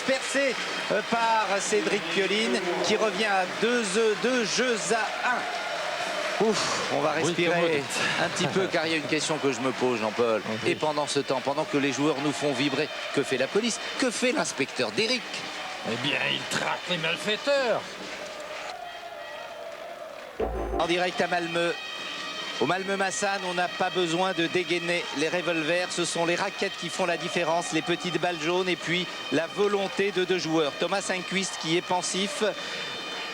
percée par Cédric Pioline qui revient à 2 jeux à 1. Ouf, on va respirer un petit peu car il y a une question que je me pose, Jean-Paul. Et pendant ce temps, pendant que les joueurs nous font vibrer, que fait la police? Que fait l'inspecteur d'Éric? Eh bien, il traque les malfaiteurs. En direct à Malmö. Au Malmö Massan, on n'a pas besoin de dégainer les revolvers. Ce sont les raquettes qui font la différence, les petites balles jaunes et puis la volonté de 2 joueurs. Thomas Enquist qui est pensif.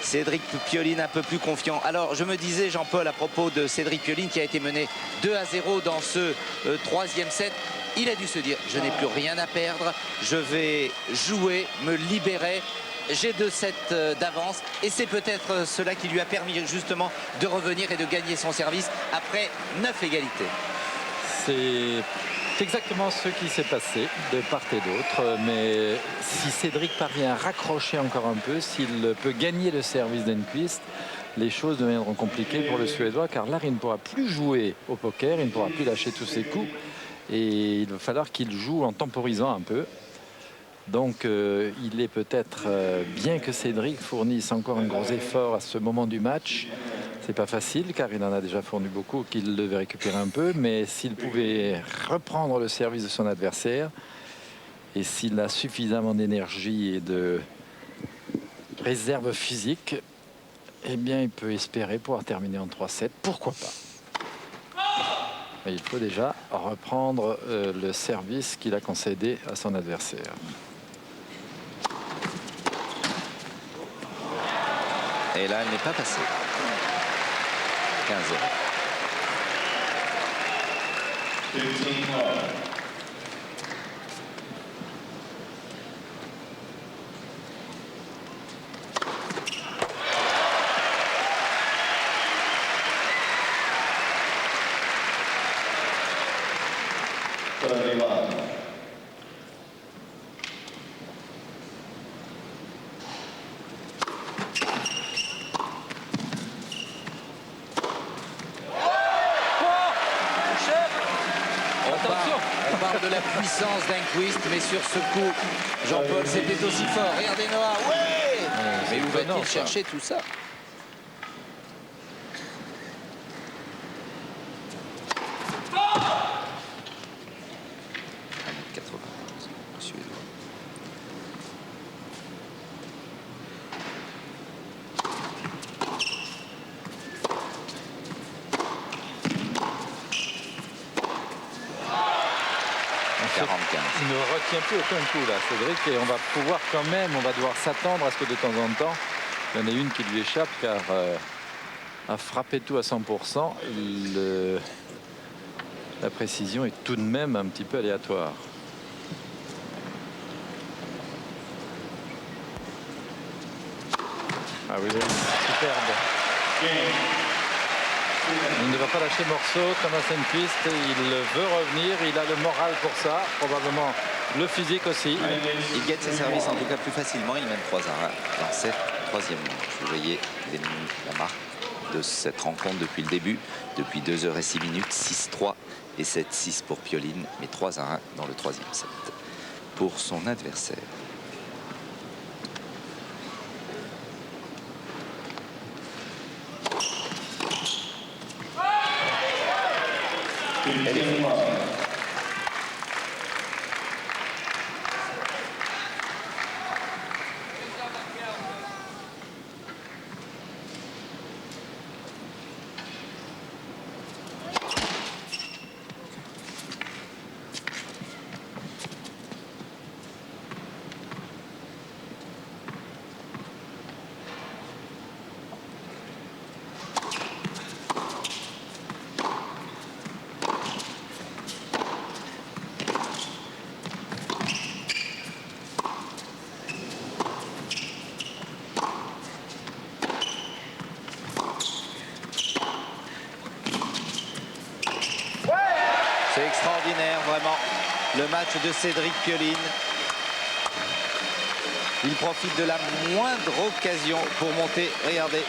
Cédric Pioline un peu plus confiant. Alors je me disais, Jean-Paul, à propos de Cédric Pioline qui a été mené 2-0 dans ce 3e set, il a dû se dire, je n'ai plus rien à perdre, je vais jouer, me libérer. J'ai 2 sets d'avance et c'est peut-être cela qui lui a permis justement de revenir et de gagner son service après 9 égalités. C'est exactement ce qui s'est passé de part et d'autre, mais si Cédric parvient à raccrocher encore un peu, s'il peut gagner le service d'Enquist, les choses deviendront compliquées pour le Suédois, car là il ne pourra plus jouer au poker, il ne pourra plus lâcher tous ses coups et il va falloir qu'il joue en temporisant un peu. Donc il est peut-être bien que Cédric fournisse encore un gros effort à ce moment du match. C'est pas facile car il en a déjà fourni beaucoup, qu'il devait récupérer un peu, mais s'il pouvait reprendre le service de son adversaire et s'il a suffisamment d'énergie et de réserve physique, eh bien il peut espérer pouvoir terminer en 3-7, pourquoi pas. Mais il faut déjà reprendre le service qu'il a concédé à son adversaire. Et là, elle n'est pas passée. 15-0. On parle de la puissance d'Enquist, mais sur ce coup, Jean-Paul, c'était aussi fort. Regardez Noah, ouais, mais où va-t-il chercher tout ça? Il ne retient plus aucun coup là, Cédric, et on va pouvoir quand même, on va devoir s'attendre à ce que de temps en temps, il y en ait une qui lui échappe, car à frapper tout à 100%, la précision est tout de même un petit peu aléatoire. Ah oui, superbe. Il ne va pas lâcher morceau, Thomas Enquist, il veut revenir, il a le moral pour ça, probablement le physique aussi. Il gagne ses services en tout cas plus facilement, il mène 3-1 dans cette 3e manche. Vous voyez la marque de cette rencontre depuis le début, depuis 2 h et 6 minutes, 6-3 et 7-6 pour Pioline, mais 3-1 dans le 3e set pour son adversaire. Elle est C'est extraordinaire, vraiment, le match de Cédric Pioline. Il profite de la moindre occasion pour monter. Regardez.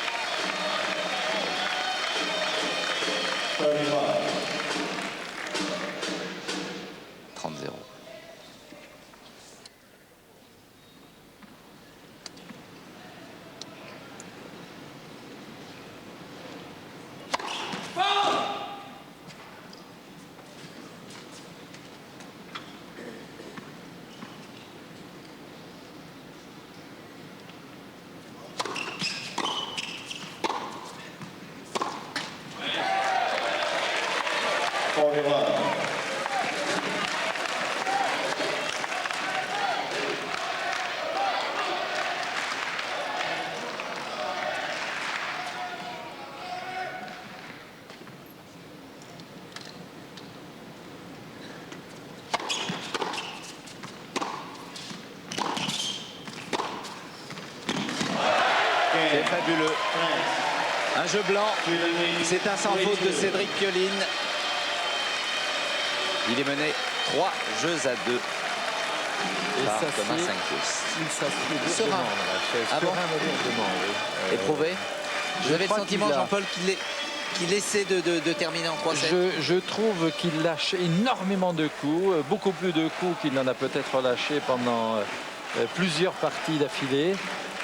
fabuleux. Un jeu blanc, c'est un sans faute de Cédric Pioline. Il est mené 3 jeux à 2 par Thomas Enquist. Il s'inscrit lourdement dans la chaise. Ah bon? Lourdement, oui. Éprouvé. Vous avez le crois sentiment, qu'il a- Jean-Paul, qu'il essaie de terminer en 3-7? Je trouve qu'il lâche énormément de coups, beaucoup plus de coups qu'il n'en a peut-être lâché pendant plusieurs parties d'affilée.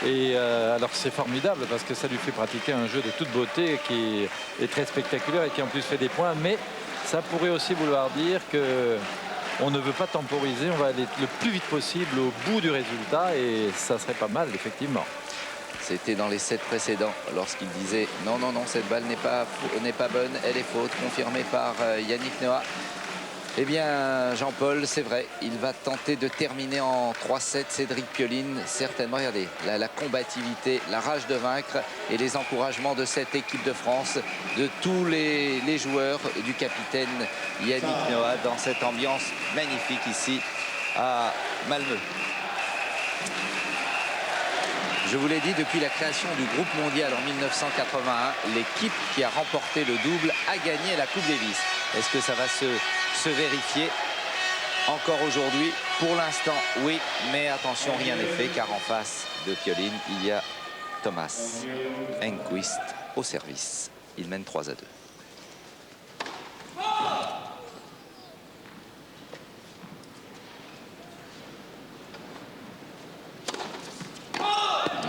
Et alors c'est formidable parce que ça lui fait pratiquer un jeu de toute beauté qui est très spectaculaire et qui en plus fait des points. Mais ça pourrait aussi vouloir dire que on ne veut pas temporiser, on va aller le plus vite possible au bout du résultat et ça serait pas mal effectivement. C'était dans les 7 précédents lorsqu'il disait non, non, non, cette balle n'est pas bonne, elle est faute, confirmée par Yannick Noah. Eh bien, Jean-Paul, c'est vrai, il va tenter de terminer en 3-7. Cédric Pioline, certainement, regardez, la combativité, la rage de vaincre et les encouragements de cette équipe de France, de tous les joueurs, du capitaine Yannick Noah dans cette ambiance magnifique ici à Malmö. Je vous l'ai dit, depuis la création du groupe mondial en 1981, l'équipe qui a remporté le double a gagné la Coupe Davis. Est-ce que ça va se vérifier encore aujourd'hui? Pour l'instant, oui, mais attention, rien n'est fait, car en face de Pioline, il y a Thomas Enquist au service. Il mène 3-2.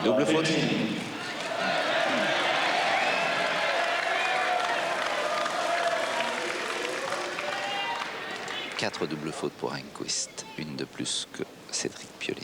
Double faute. Quatre doubles fautes pour Enquist, une de plus que Cédric Pioline.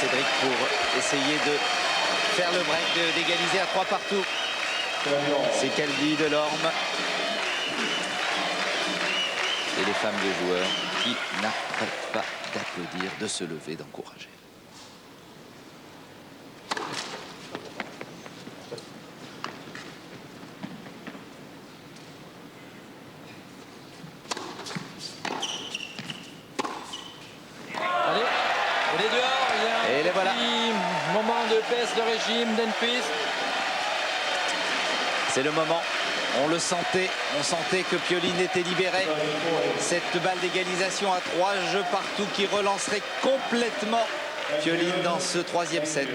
Cédric pour essayer de faire le break, d'égaliser à 3 partout. C'est Calvi, Delorme et les femmes de joueurs qui n'arrêtent pas d'applaudir, de se lever, d'encourager. Baisse de régime d'Enquist. C'est le moment. On le sentait. On sentait que Pioline était libéré. Cette balle d'égalisation à 3 jeux partout qui relancerait complètement Pioline dans ce 3e set.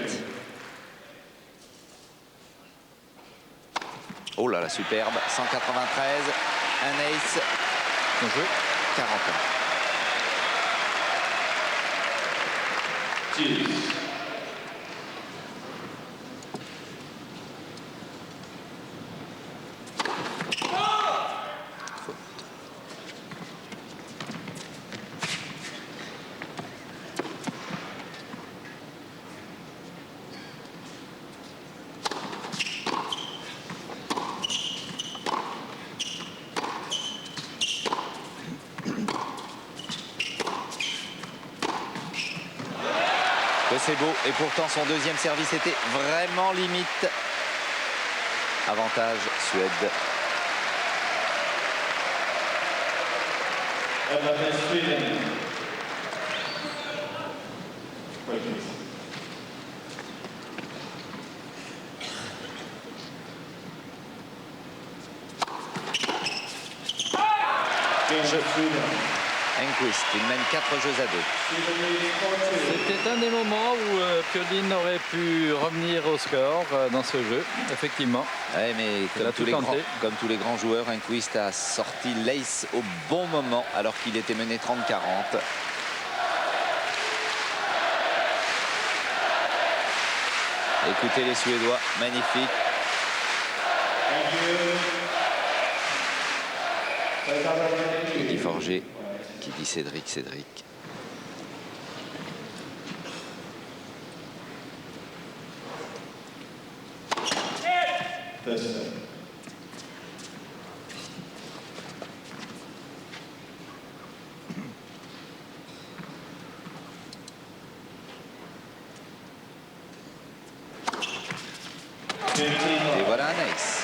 Oh là là, superbe. 193. Un ace. Un jeu. 41. C'est beau et pourtant son 2e service était vraiment limite. Avantage Suède. jeux. Enquist, il mène 4 jeux à 2. C'était un des moments où Piolin aurait pu revenir au score dans ce jeu, effectivement. Ouais, mais comme tous les grands joueurs, Enquist a sorti l'ace au bon moment alors qu'il était mené 30-40. Écoutez les Suédois, magnifique. Qui dit Forger, qui dit Cédric. Et voilà un ace.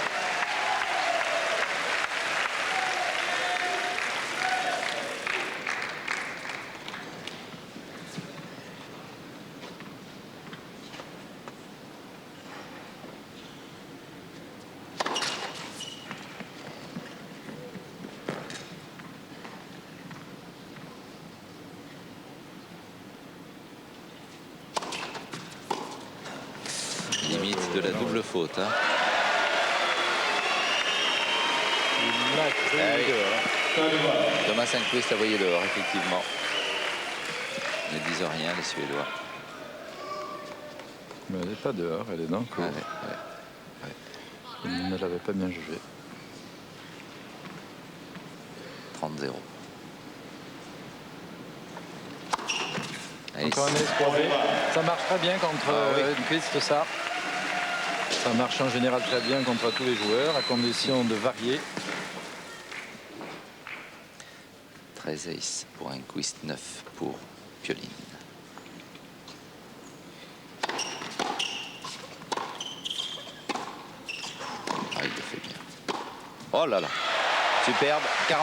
Limite de la double faute. Hein. Il l'a cru dehors. Thomas Enquist a voyé dehors, effectivement. Ils ne disent rien, les Suédois. Mais elle n'est pas dehors, elle est dans le cours. Ouais. Il ne l'avait pas bien jugé. 30-0. Encore un ace pour V. Ça marche très bien contre Enquist, ça. Ça marche en général très bien contre tous les joueurs, à condition de varier. 13 ace pour Enquist, 9 pour Piolin. Ah, il le fait bien. Oh là là. Superbe. 40-15.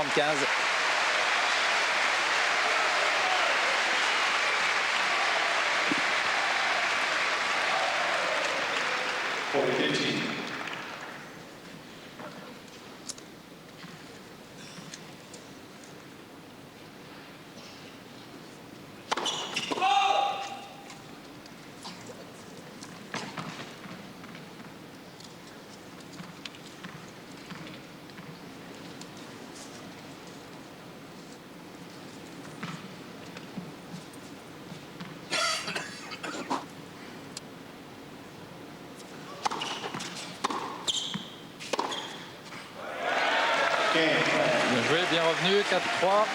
Bien joué, bien revenu, 4-3.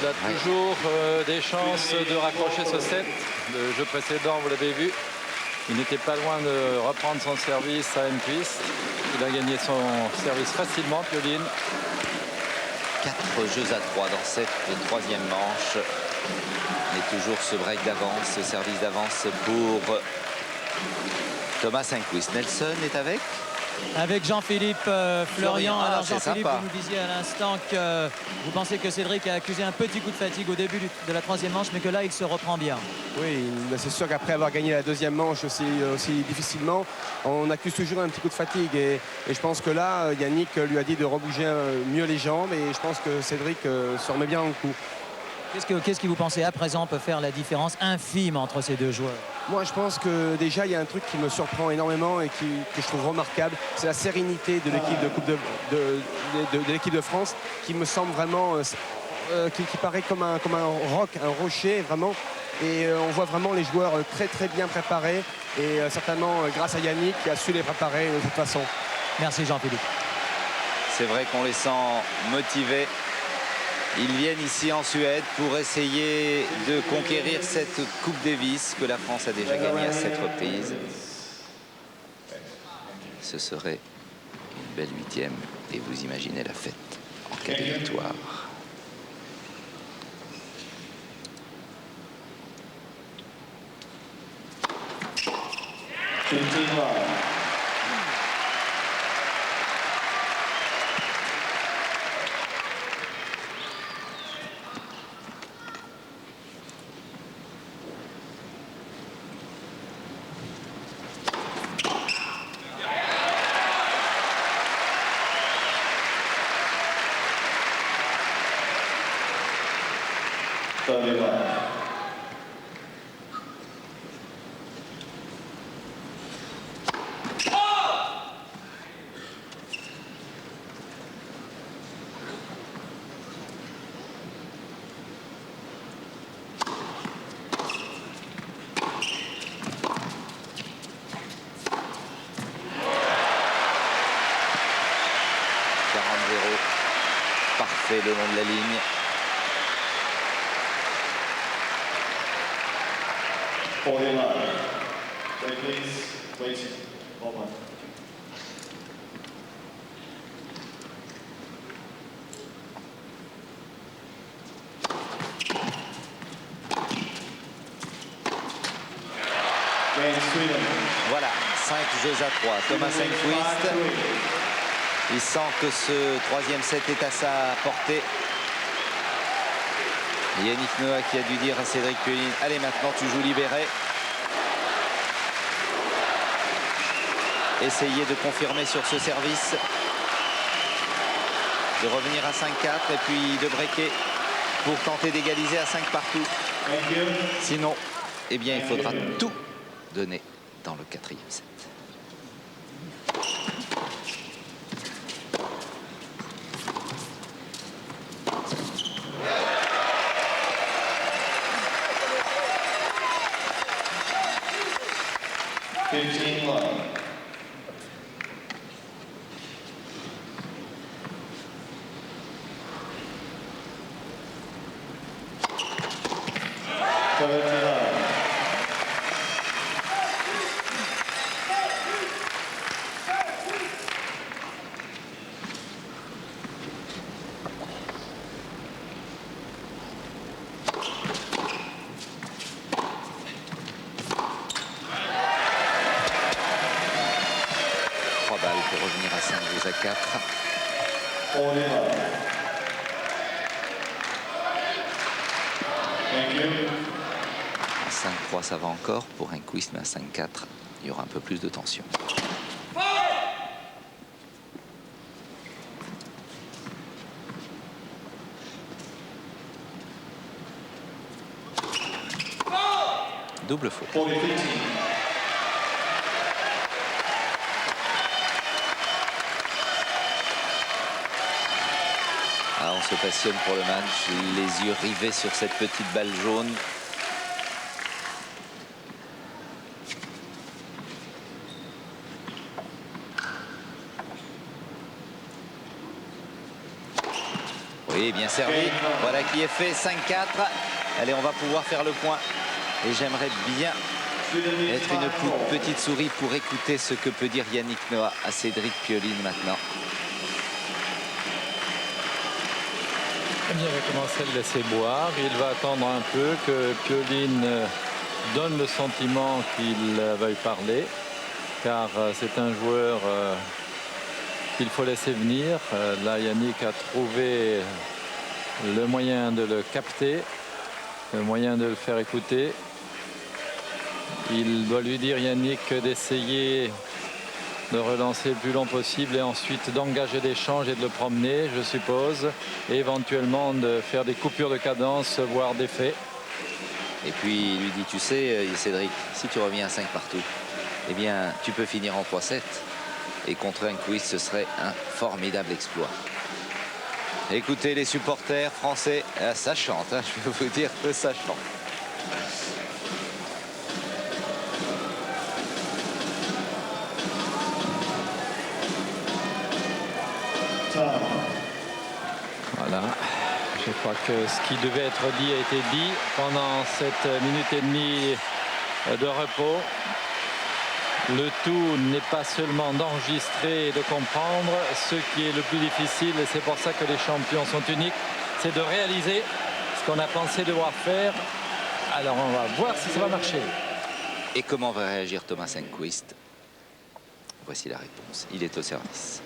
Il a toujours des chances de raccrocher ce set. Le jeu précédent, vous l'avez vu, il n'était pas loin de reprendre son service à Enquist. Il a gagné son service facilement, Piolin. 4 jeux à 3 dans cette troisième manche. Et toujours ce break d'avance, ce service d'avance pour Thomas Enquist. Nelson est avec Jean-Philippe Florian. Ah, alors Jean-Philippe, sympa. vous nous disiez à l'instant que vous pensez que Cédric a accusé un petit coup de fatigue au début de la troisième manche, mais que là il se reprend bien. Oui, c'est sûr qu'après avoir gagné la deuxième manche aussi difficilement, on accuse toujours un petit coup de fatigue. Et je pense que là, Yannick lui a dit de rebouger mieux les jambes. Et je pense que Cédric se remet bien dans le coup. Qu'est-ce que vous pensez à présent peut faire la différence infime entre ces deux joueurs? Moi, je pense que déjà, il y a un truc qui me surprend énormément et que je trouve remarquable. C'est la sérénité de l'équipe de l'équipe de France qui me semble vraiment, qui paraît comme un roc, un rocher, vraiment. Et on voit vraiment les joueurs très bien préparés. Et certainement grâce à Yannick qui a su les préparer de toute façon. Merci Jean-Philippe. C'est vrai qu'on les sent motivés. Ils viennent ici en Suède pour essayer de conquérir cette Coupe Davis que la France a déjà gagnée à 7 reprises. Ce serait une belle 8e et vous imaginez la fête en cas de victoire. Parfait le long de la ligne. Voilà, 5 jeux à 3. Thomas Enquist. Il sent que ce troisième set est à sa portée. Yannick Noah qui a dû dire à Cédric Pioline, allez maintenant tu joues libéré. Essayez de confirmer sur ce service. De revenir à 5-4 et puis de breaker pour tenter d'égaliser à 5 partout. Sinon, eh bien, il faudra tout donner dans le quatrième set. Pour revenir à 5 jeux à 4. 5-3 ça va encore pour Enquist, mais à 5-4 il y aura un peu plus de tension. Double faute. Ah, on se passionne pour le match, les yeux rivés sur cette petite balle jaune. Oui, bien servi. Voilà qui est fait, 5-4. Allez, on va pouvoir faire le point. Et j'aimerais bien être une petite souris pour écouter ce que peut dire Yannick Noah à Cédric Pioline maintenant. Il va commencer à le laisser boire. Il va attendre un peu que Pioline donne le sentiment qu'il veuille parler, car c'est un joueur qu'il faut laisser venir. Là, Yannick a trouvé le moyen de le capter, le moyen de le faire écouter. Il doit lui dire, Yannick, d'essayer de relancer le plus long possible et ensuite d'engager l'échange et de le promener, je suppose, et éventuellement de faire des coupures de cadence, voire d'effet. Et puis il lui dit, tu sais, Cédric, si tu reviens à 5 partout, eh bien, tu peux finir en 3-7. Et contre Enquist, ce serait un formidable exploit. Écoutez les supporters français, ça chante, hein, je peux vous dire que ça chante. Voilà, je crois que ce qui devait être dit a été dit pendant cette minute et demie de repos. Le tout n'est pas seulement d'enregistrer et de comprendre. Ce qui est le plus difficile, et c'est pour ça que les champions sont uniques, c'est de réaliser ce qu'on a pensé devoir faire. Alors on va voir si ça va marcher. Et comment va réagir Thomas Enquist? Voici la réponse. Il est au service.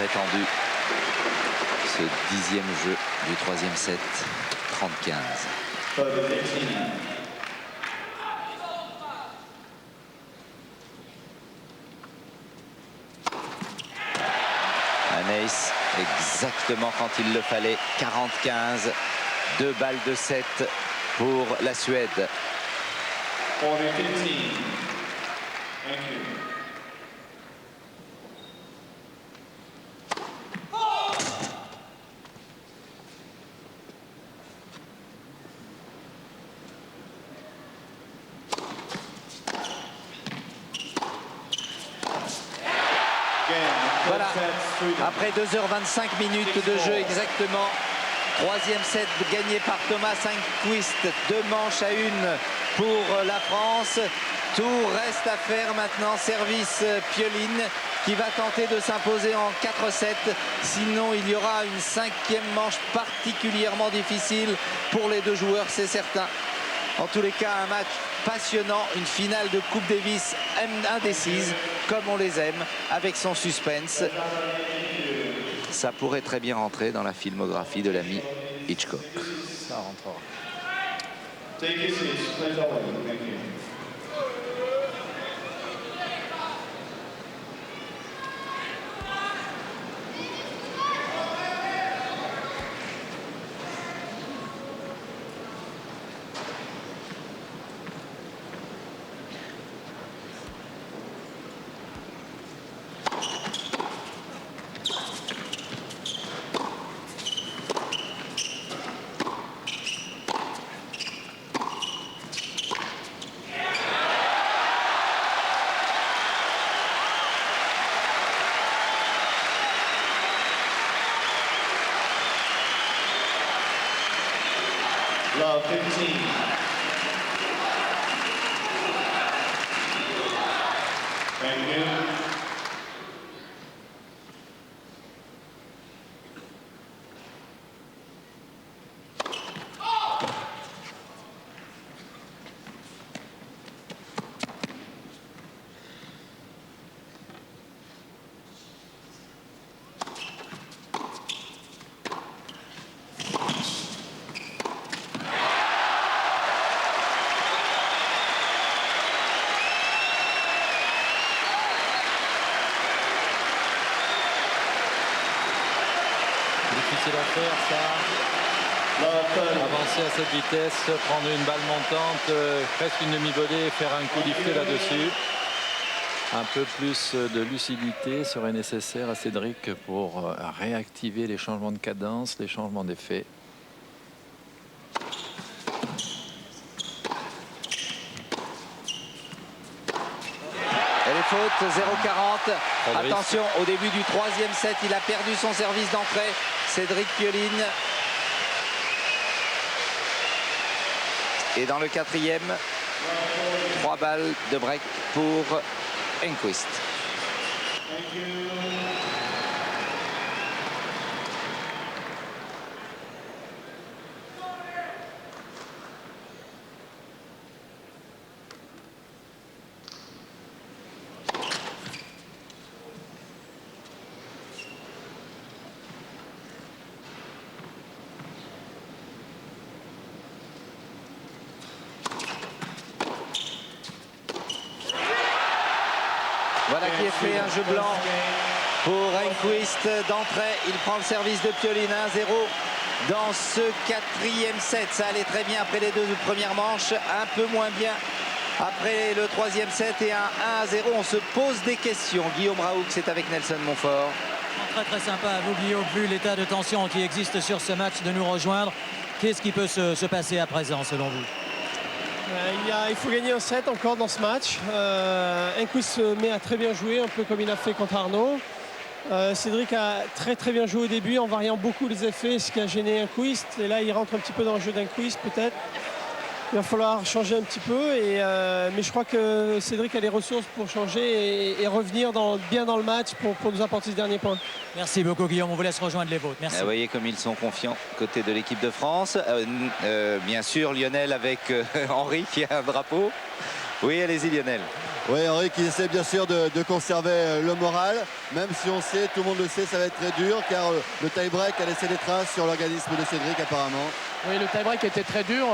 Très tendu ce 10e jeu du 3e set, 30-15. Un ace exactement quand il le fallait, 40-15, 2 balles de 7 pour la Suède. Voilà, après 2h25 minutes de jeu exactement, 3e set gagné par Thomas Enqvist, 2 manches à 1 pour la France. Tout reste à faire maintenant, service Pioline qui va tenter de s'imposer en 4-7, sinon il y aura une 5e manche particulièrement difficile pour les 2 joueurs, c'est certain. En tous les cas, un match passionnant, une finale de Coupe Davis indécise, comme on les aime, avec son suspense. Ça pourrait très bien rentrer dans la filmographie de l'ami Hitchcock. Ça rentrera. Love 15. Thank you. Difficile à faire ça. Avancer à cette vitesse, prendre une balle montante, presque une demi-volée et faire un coup lifté là-dessus. Un peu plus de lucidité serait nécessaire à Cédric pour réactiver les changements de cadence, les changements d'effet. Elle est faute, 0-40. Attention, au début du 3e set, il a perdu son service d'entrée. Cédric Pioline. Et dans le 4e, 3 balles de break pour Enqvist. Voilà qui est fait, un jeu blanc pour Enqvist d'entrée. Il prend le service de Pioline, 1-0 dans ce 4e set. Ça allait très bien après les 2 premières manches, un peu moins bien après le 3e set et un 1-0. On se pose des questions. Guillaume Raoult, c'est avec Nelson Montfort. Très très sympa à vous, Guillaume, vu l'état de tension qui existe sur ce match, de nous rejoindre. Qu'est-ce qui peut se passer à présent selon vous? Il faut gagner un set encore dans ce match. Enqvist se met à très bien jouer, un peu comme il a fait contre Arnaud. Cédric a très bien joué au début en variant beaucoup les effets, ce qui a gêné Enquist. Et là, il rentre un petit peu dans le jeu d'Enquist peut-être. Il va falloir changer un petit peu. Mais je crois que Cédric a les ressources pour changer et revenir bien dans le match pour nous apporter ce dernier point. Merci beaucoup Guillaume, on vous laisse rejoindre les vôtres. Merci. Vous voyez comme ils sont confiants côté de l'équipe de France. Bien sûr Lionel avec Henri qui a un drapeau. Oui, allez-y Lionel. Oui, Henri qui essaie bien sûr de conserver le moral, même si on sait, tout le monde le sait, ça va être très dur, car le tie-break a laissé des traces sur l'organisme de Cédric apparemment. Oui, le tie-break était très dur.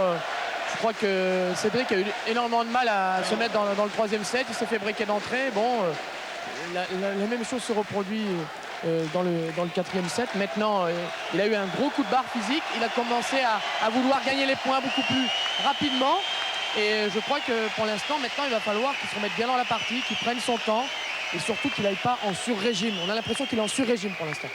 Je crois que Cédric a eu énormément de mal à se mettre dans le troisième set. Il s'est fait breaker d'entrée. Bon, la même chose se reproduit dans le quatrième set. Maintenant, il a eu un gros coup de barre physique. Il a commencé à vouloir gagner les points beaucoup plus rapidement. Et je crois que pour l'instant, maintenant, il va falloir qu'il se remette bien dans la partie, qu'il prenne son temps et surtout qu'il n'aille pas en sur-régime. On a l'impression qu'il est en sur-régime pour l'instant.